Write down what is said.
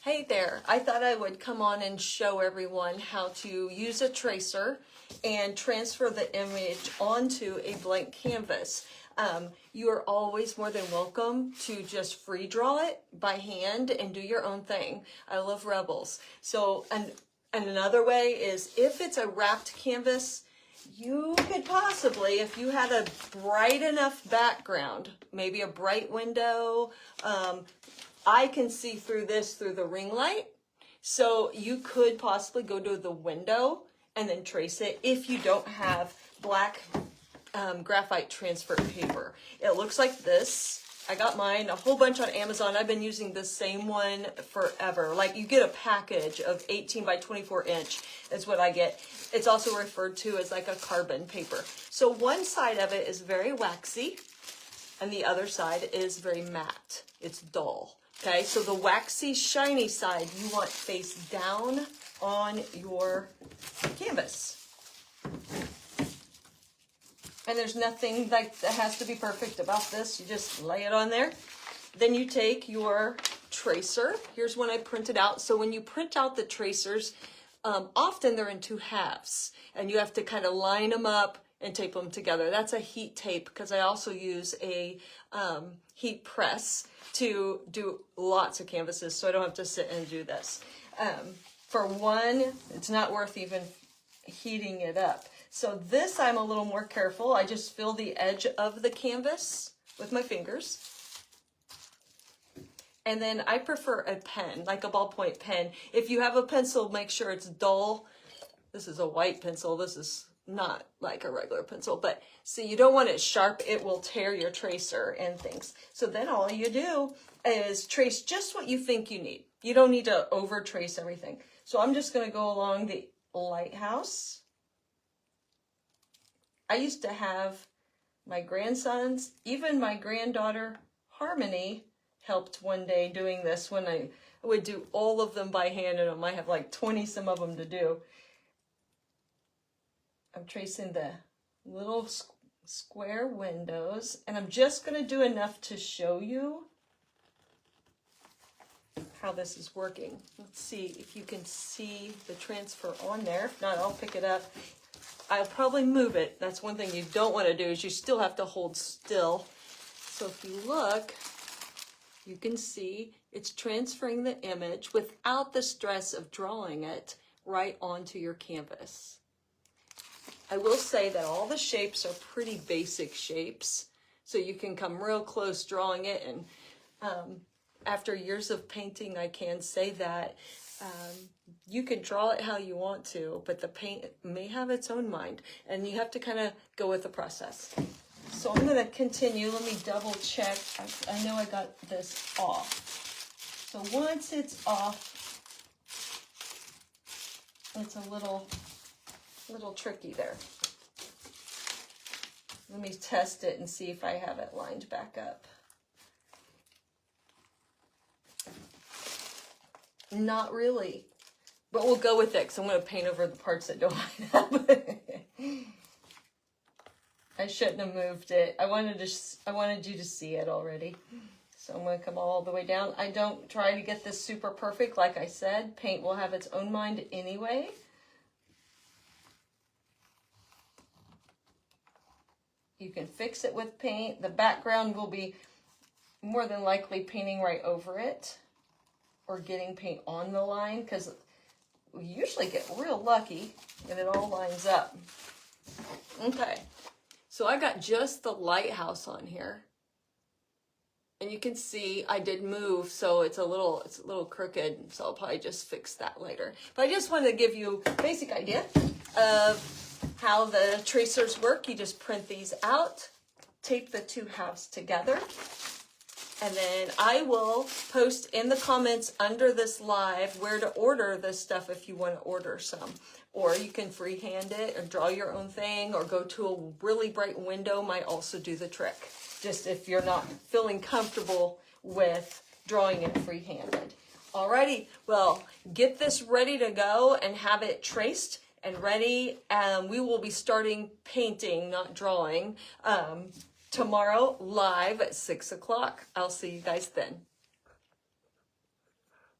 Hey there, I thought I would come on and show everyone how to use a tracer and transfer the image onto a blank canvas. You are always more than welcome to just free draw it by hand and do your own thing. I love rebels. So, and another way is if it's a wrapped canvas, you could possibly, if you had a bright enough background, maybe a bright window, I can see through this through the ring light. So you could possibly go to the window and then trace it if you don't have black graphite transfer paper. It looks like this. I got mine a whole bunch on Amazon. I've been using the same one forever. Like you get a package of 18 by 24 inch is what I get. It's also referred to as like a carbon paper. So one side of it is very waxy and the other side is very matte. It's dull. Okay, so the waxy, shiny side you want face down on your canvas. And there's nothing like that has to be perfect about this. You just lay it on there. Then you take your tracer. Here's one I printed out. So when you print out the tracers, often they're in two halves. And you have to kind of line them up and tape them together. That's a heat tape because I also use a heat press to do lots of canvases, so I don't have to sit and do this. For one, it's not worth even heating it up. So this I'm a little more careful. I just fill the edge of the canvas with my fingers. And then I prefer a pen, like a ballpoint pen. If you have a pencil, make sure it's dull. This is a white pencil. This is not like a regular pencil, but see, you don't want it sharp. It will tear your tracer and things. So then all you do is trace just what you think you need. You don't need to over trace everything. So I'm just going to go along the lighthouse. I used to have my grandsons, even my granddaughter Harmony helped one day doing this when I would do all of them by hand, and I might have like 20 some of them to do. I'm tracing the little square windows, and I'm just going to do enough to show you how this is working. Let's see if you can see the transfer on there. If not, I'll pick it up. I'll probably move it. That's one thing you don't want to do is you still have to hold still. So if you look, you can see it's transferring the image without the stress of drawing it right onto your canvas. I will say that all the shapes are pretty basic shapes, so you can come real close drawing it. And after years of painting, I can say that you can draw it how you want to, but the paint may have its own mind, and you have to kind of go with the process. So I'm going to continue. Let me double check. I know I got this off. So once it's off, it's a little tricky there. Let me test it and see if I have it lined back up. Not really, but we'll go with it because I'm going to paint over the parts that don't line up. I shouldn't have moved it. I wanted you to see it already. So I'm going to come all the way down. I don't try to get this super perfect. Like I said, paint will have its own mind anyway. You can fix it with paint. The background will be more than likely painting right over it or getting paint on the line, because we usually get real lucky and it all lines up. Okay, so I got just the lighthouse on here. And you can see I did move, so it's a little crooked, so I'll probably just fix that later. But I just wanted to give you a basic idea of how the tracers work. You just print these out, tape the two halves together, and then I will post in the comments under this live where to order this stuff if you want to order some. Or you can freehand it or draw your own thing, or go to a really bright window might also do the trick. Just if you're not feeling comfortable with drawing it freehanded. Alrighty, well, get this ready to go and have it traced and ready. We will be starting painting, not drawing, tomorrow live at 6 o'clock. I'll see you guys then.